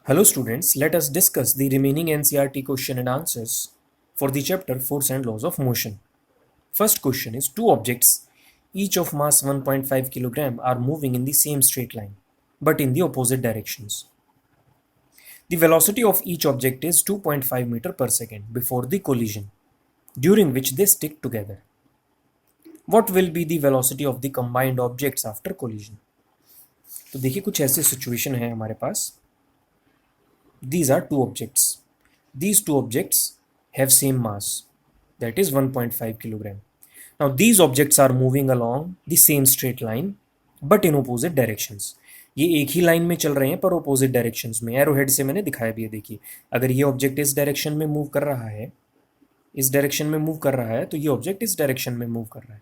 Hello students, let us discuss the remaining NCERT question and answers for the chapter Force and Laws of Motion. First question is two objects, each of mass 1.5 kg are moving in the same straight line, but in the opposite directions. The velocity of each object is 2.5 meter per second before the collision, during which they stick together. What will be the velocity of the combined objects after collision? तो देखिए कुछ ऐसी situation है हमारे पास. These are two objects. These two objects have same mass, that is 1.5 kilogram. Now these objects are moving along the same straight line but in opposite directions. ये एक ही line में चल रहे हैं पर opposite directions में. एरो हेड से मैंने दिखाया भी है. देखिए अगर ये ऑब्जेक्ट इस डायरेक्शन में मूव कर रहा है, इस डायरेक्शन में मूव कर रहा है, तो ये ऑब्जेक्ट इस डायरेक्शन में मूव कर रहा है.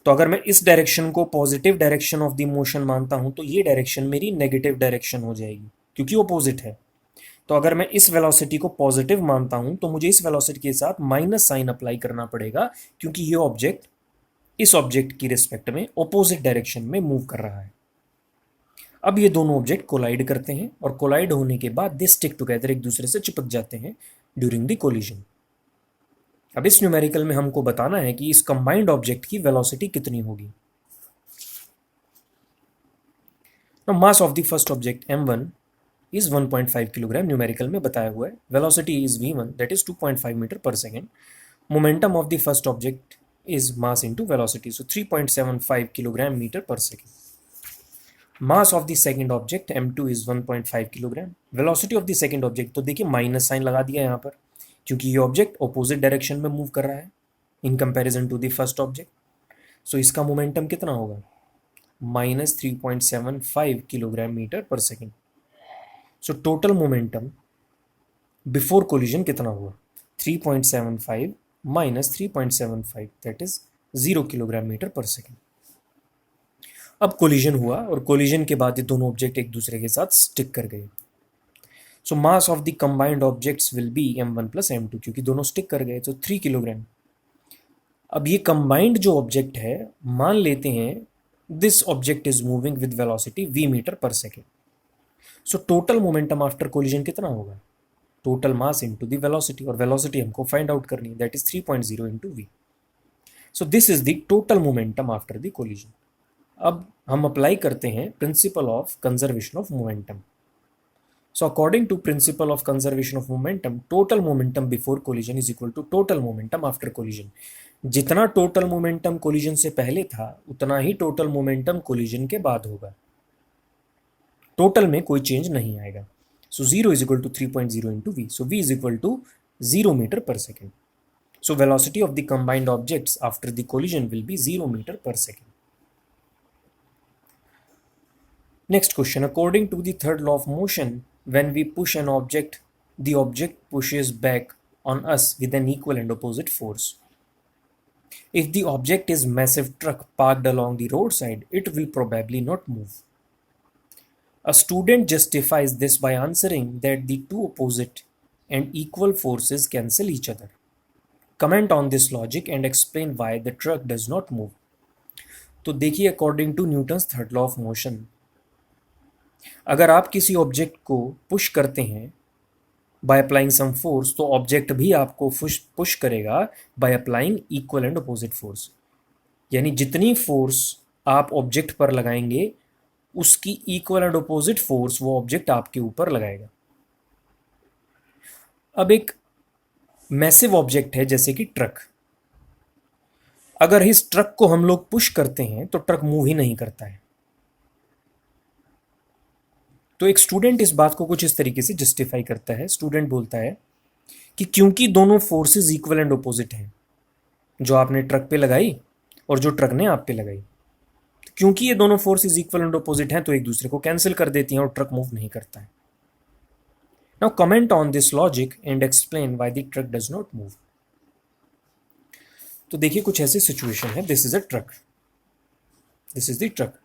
तो अगर मैं इस डायरेक्शन को positive direction of the motion मानता हूं तो ये डायरेक्शन मेरी नेगेटिव डायरेक्शन हो जाएगी क्योंकि ऑपोजिट है. तो अगर मैं इस वेलोसिटी को पॉजिटिव मानता हूं तो मुझे इस वेलोसिटी के साथ माइनस साइन अप्लाई करना पड़ेगा क्योंकि ये ऑब्जेक्ट इस ऑब्जेक्ट की रिस्पेक्ट में ऑपोजिट डायरेक्शन में मूव कर रहा है. अब ये दोनों ऑब्जेक्ट कोलाइड करते हैं और कोलाइड होने के बाद दे स्टिक टुगेदर, एक दूसरे से चिपक जाते हैं ड्यूरिंग द कोलिजन. अब इस न्यूमेरिकल में हमको बताना है कि इस कंबाइंड ऑब्जेक्ट की वेलोसिटी कितनी होगी. Now mass of the first object m1 is 1.5 kilogram, numerical में बताया हुआ है. Velocity is v1 that is 2.5 metre per second. Momentum of the first object is mass into velocity, so 3.75 kilogram metre per second. Mass of the second object m2 is 1.5 kilogram. Velocity of the second object, तो देखिए minus sign लगा दिया यहाँ पर क्योंकि ये object opposite direction में move कर रहा है in comparison to the first object. So इसका मोमेंटम कितना होगा? Minus 3.75 kilogram metre per second. So total momentum before collision कितना हुआ? 3.75 minus 3.75 that is 0 kilogram metre per second. अब कोलिजन हुआ और कोलिजन के बाद ये दोनों ऑब्जेक्ट एक दूसरे के साथ स्टिक कर गए. So mass of the combined objects will be m1 plus m2, क्योंकि दोनों स्टिक कर गए तो 3 किलोग्राम. अब ये कंबाइंड जो ऑब्जेक्ट है, मान लेते हैं this object is moving with velocity v metre per second. So total momentum after collision कितना होगा? Total mass into the velocity, और वेलोसिटी हमको फाइंड आउट करनी है, that is 3.0 into v. So this is the total momentum after the collision. अब हम apply करते हैं principle of conservation of momentum. So according to principle of conservation of momentum, total momentum before collision is equal to total momentum after collision. जितना total momentum collision से पहले था उतना ही total momentum collision के बाद होगा. टोटल में कोई चेंज नहीं आएगा. So 0 is equal to 3.0 into v. So v is equal to 0 metre per second. So velocity of the combined objects after the collision will be 0 metre per second. Next question. According to the third law of motion, when we push an object, the object pushes back on us with an equal and opposite force. If the object is massive truck parked along the roadside, it will probably not move. A student justifies this by answering that the two opposite and equal forces cancel each other. Comment on this logic and explain why the truck does not move. तो देखिए according to Newton's third law of motion, अगर आप किसी object को push करते हैं by applying some force, तो object भी आपको पुश करेगा by applying equal and opposite force. यानी जितनी फोर्स आप ऑब्जेक्ट पर लगाएंगे उसकी इक्वल एंड अपोजिट फोर्स वो ऑब्जेक्ट आपके ऊपर लगाएगा. अब एक मैसिव ऑब्जेक्ट है जैसे कि ट्रक. अगर इस ट्रक को हम लोग पुश करते हैं तो ट्रक मूव ही नहीं करता है. तो एक स्टूडेंट इस बात को कुछ इस तरीके से जस्टिफाई करता है. स्टूडेंट बोलता है कि क्योंकि दोनों फोर्सेस इक्वल एंड ऑपोजिट हैं, जो आपने ट्रक पे लगाई और जो ट्रक ने आप पे लगाई, तो क्योंकि ये दोनों फोर्सेस इक्वल एंड ऑपोजिट हैं तो एक दूसरे को कैंसिल कर देती हैं और ट्रक मूव नहीं करता है. Now comment on this logic and explain why the truck does not move. तो देखिए कुछ ऐसी सिचुएशन है. This is a truck, this is the truck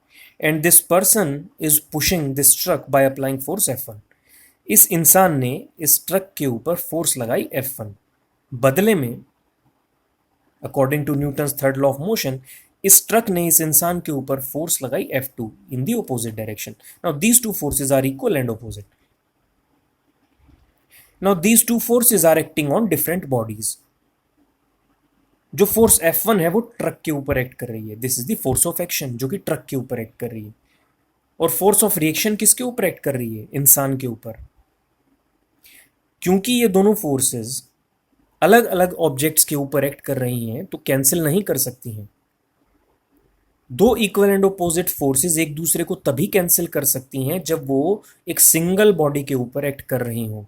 and this person is pushing this truck by applying force F1. इस इंसान ने इस truck के ऊपर फोर्स लगाई F1. बदले में according to Newton's third law of motion इस ट्रक ने इस इंसान के ऊपर फोर्स लगाई F2 in the opposite direction. Now these two forces are equal and opposite. Now these two forces are acting on different bodies. जो force F1 है वो ट्रक के ऊपर एक्ट कर रही है. This is the force of action जो कि ट्रक के ऊपर एक्ट कर रही है. और फोर्स ऑफ रिएक्शन किसके ऊपर एक्ट कर रही है? इंसान के ऊपर. क्योंकि ये दोनों फोर्सेस अलग अलग ऑब्जेक्ट्स के ऊपर एक्ट कर रही हैं तो कैंसिल नहीं कर सकती हैं. दो इक्वल एंड ऑपोजिट फोर्सेस एक दूसरे को तभी कैंसिल कर सकती हैं जब वो एक सिंगल बॉडी के ऊपर एक्ट कर रही हों.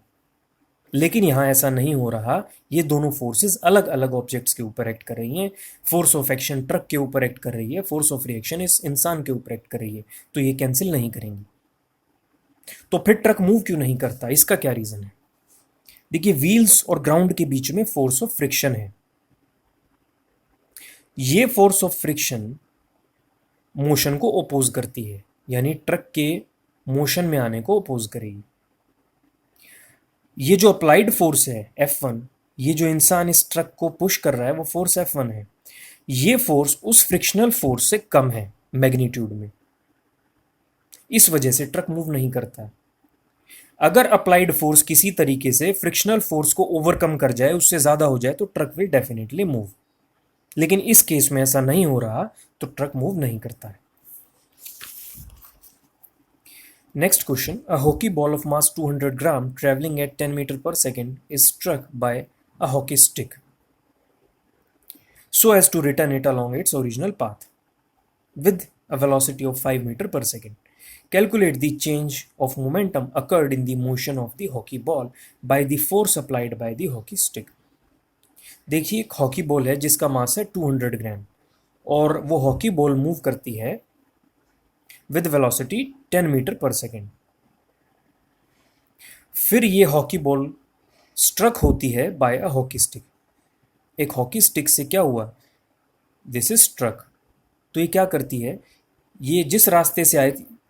लेकिन यहां ऐसा नहीं हो रहा. ये दोनों फोर्सेस अलग अलग ऑब्जेक्ट्स के ऊपर एक्ट कर रही हैं. फोर्स ऑफ एक्शन ट्रक के ऊपर एक्ट कर रही है, फोर्स ऑफ रिएक्शन इस इंसान के ऊपर एक्ट कर रही है, तो ये कैंसिल नहीं करेंगी. तो फिर ट्रक मूव क्यों नहीं करता? इसका क्या रीजन है? देखिए, व्हील्स और ग्राउंड के बीच में फोर्स ऑफ फ्रिक्शन है. ये फोर्स ऑफ फ्रिक्शन मोशन को ओपोज करती है, यानी ट्रक के मोशन में आने को ओपोज करेगी. ये जो अप्लाइड फोर्स है F1, ये जो इंसान इस ट्रक को पुश कर रहा है वो फोर्स F1 है. ये फोर्स उस फ्रिक्शनल फोर्स से कम है मैग्नीट्यूड में. इस वजह से ट्रक मूव नहीं करता. अगर अप्लाइड फोर्स किसी तरीके से फ्रिक्शनल फोर्स को ओवरकम कर जाए, उससे ज्यादा हो जाए, तो ट्रक विल डेफिनेटली मूव. लेकिन इस केस में ऐसा नहीं हो रहा, तो ट्रक मूव नहीं करता है. Next question. A hockey ball of mass 200 gram traveling at 10 meter per second is struck by a hockey stick so as to return it along its original path with a velocity of 5 meter per second. Calculate the change of momentum occurred in the motion of the hockey ball by the force applied by the hockey stick. देखिए, एक hockey ball है जिसका मास है 200 ग्राम और वो hockey ball move करती है with velocity 10 metre per second. फिर ये हॉकी बॉल स्ट्रक होती है बाय अ हॉकी स्टिक. एक हॉकी स्टिक से क्या हुआ? This is struck. तो ये क्या करती है? ये जिस रास्ते से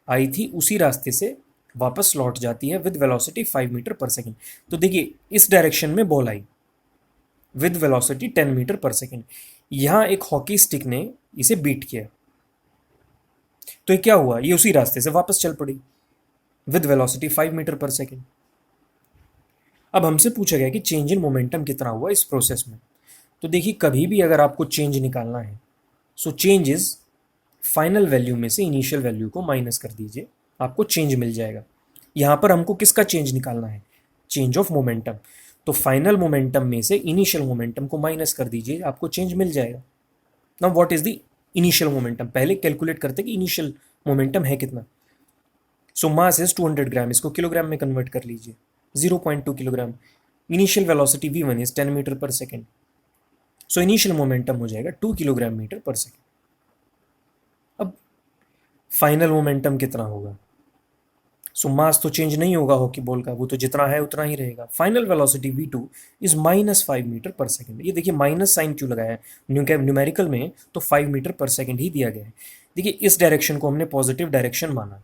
आई थी उसी रास्ते से वापस लौट जाती है with velocity 5 metre per second. तो देखिए, इस डायरेक्शन में बॉल आई with velocity 10 metre per second. यहां एक हॉकी स्टिक ने इसे बीट किया, तो ये क्या हुआ? ये उसी रास्ते से वापस चल पड़ी with velocity 5 metre per second. अब हमसे पूछा गया कि चेंज इन मोमेंटम कितना हुआ इस प्रोसेस में. तो देखिए, कभी भी अगर आपको चेंज निकालना है, so change is final value में से इनिशियल वैल्यू को माइनस कर दीजिए, आपको चेंज मिल जाएगा. यहां पर हमको किसका चेंज निकालना है? Change of momentum. तो फाइनल मोमेंटम में से इनिशियल मोमेंटम को माइनस कर दीजिए, आपको चेंज मिल जाएगा. Now what is the initial momentum? पहले कैलकुलेट करते कि इनिशियल मोमेंटम है कितना. सो मास इज 200 ग्राम, इसको किलोग्राम में कन्वर्ट कर लीजिए, 0.2 kilogram. Initial velocity v1 is 10 metre per second. So initial momentum हो जाएगा 2 किलोग्राम मीटर पर सेकेंड. अब फाइनल मोमेंटम कितना होगा? सो मास तो चेंज नहीं होगा हॉकी बॉल का, वो तो जितना है उतना ही रहेगा. Final velocity v2 is -5 metre per second. ये देखिए, माइनस साइन क्यों लगाया है? न्यूमेरिकल में तो 5 मीटर पर सेकेंड ही दिया गया है. देखिए, इस डायरेक्शन को हमने पॉजिटिव डायरेक्शन माना,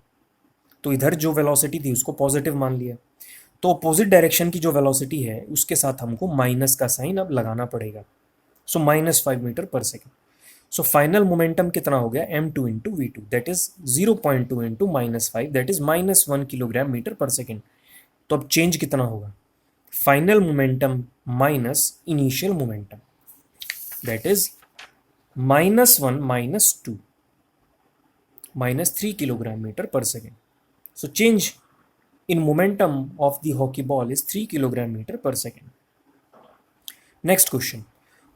तो इधर जो वेलोसिटी थी उसको पॉजिटिव मान लिया. तो अपोजिट डायरेक्शन की जो वेलोसिटी है उसके साथ हमको माइनस का साइन अब लगाना पड़ेगा. So -5 metre per second. So final momentum कितना हो गया? m2 into v2, that is 0.2 into -5, that is -1 kilogram metre per second. तो अब चेंज कितना होगा? Final momentum minus initial momentum, that is -1 -2, -3 kilogram metre per second. So change in momentum of the hockey ball is 3 kilogram meter per second. Next question.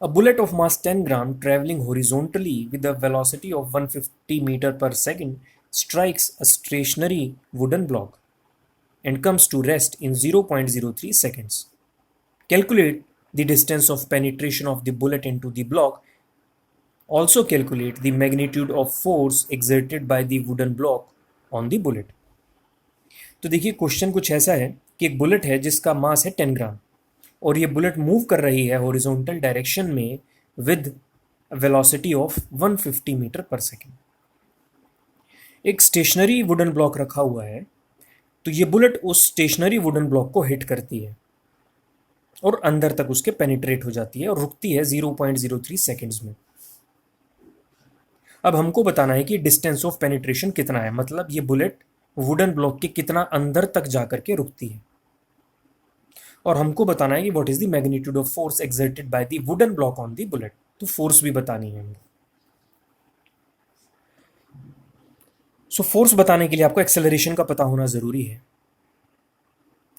A bullet of mass 10 gram traveling horizontally with a velocity of 150 meter per second strikes a stationary wooden block and comes to rest in 0.03 seconds. Calculate the distance of penetration of the bullet into the block. Also calculate the magnitude of force exerted by the wooden block on the bullet. तो देखिए, question कुछ ऐसा है कि एक bullet है जिसका मास है 10 ग्राम और ये बुलेट मूव कर रही है हॉरिजॉन्टल डायरेक्शन में with velocity of 150 metre per second. एक स्टेशनरी वुडन ब्लॉक रखा हुआ है, तो ये बुलेट उस स्टेशनरी वुडन ब्लॉक को हिट करती है और अंदर तक उसके पेनिट्रेट हो जाती है और रुकती है 0.03 सेकेंड्स में. अब हमको बताना है कि डिस्टेंस ऑफ पेनिट्रेशन कितना है, मतलब ये बुलेट वुडन ब्लॉक के कितना अंदर तक जाकर के रुकती है। और हमको बताना है कि what is the magnitude of force exerted by the wooden block on the bullet, तो फोर्स भी बतानी है हमको। सो फोर्स बताने के लिए आपको एक्सेलरेशन का पता होना जरूरी है।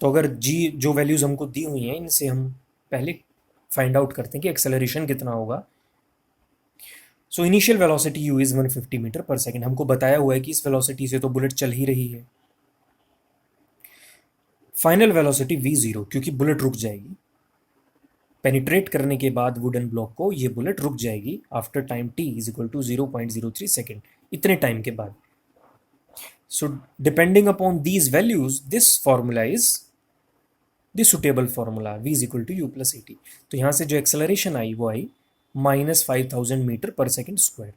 तो अगर जी जो वैल्यूज हमको दी हुई हैं इनसे हम पहले फाइंड आउट करते हैं कि एक्सेलरेशन कितना होगा। So initial velocity U is 150 metre per second, हमको बताया हुआ है कि इस वेलोसिटी से तो बुलेट चल ही रही है। फाइनल वेलोसिटी v जीरो, क्योंकि बुलेट रुक जाएगी पेनिट्रेट करने के बाद वुडन ब्लॉक को, ये बुलेट रुक जाएगी after time t is equal to 0.03 second, इतने टाइम के बाद। So depending upon these values this formula is the suitable formula v is equal to U plus A T. तो यहाँ से जो एक्सेलरेशन आई वो आई -5000 मीटर पर सेकेंड स्क्वायर।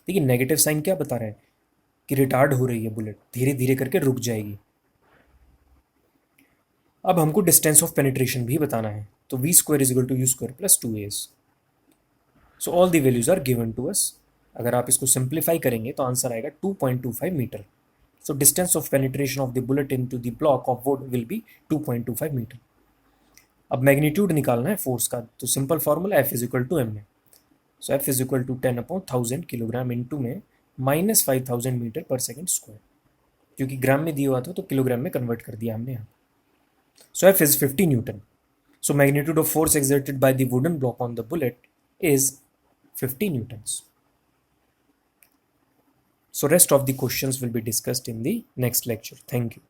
देखिए नेगेटिव साइन क्या बता रहा है कि रिटार्ड हो रही है बुलेट, धीरे धीरे करके रुक जाएगी। अब हमको डिस्टेंस ऑफ पेनिट्रेशन भी बताना है, तो v square is equal to U square plus 2as। So all the values are given to us. अगर आप इसको सिंप्लीफाई करेंगे तो आंसर आएगा 2.25 metre. So distance of penetration of the bullet into the block of wood will be 2.25 metre. अब magnitude निकालना है force का, तो simple formula F is equal to M है। So F is equal to 10/1000 kilogram into में -5000 metre per second square, क्योंकि ग्राम में दिया हुआ था तो किलोग्राम में कन्वर्ट कर दिया हमने यहाँ। So F is 50 Newton. So magnitude of force exerted by the wooden block on the bullet is 50 newtons. So rest of the questions will be discussed in the next lecture. Thank you.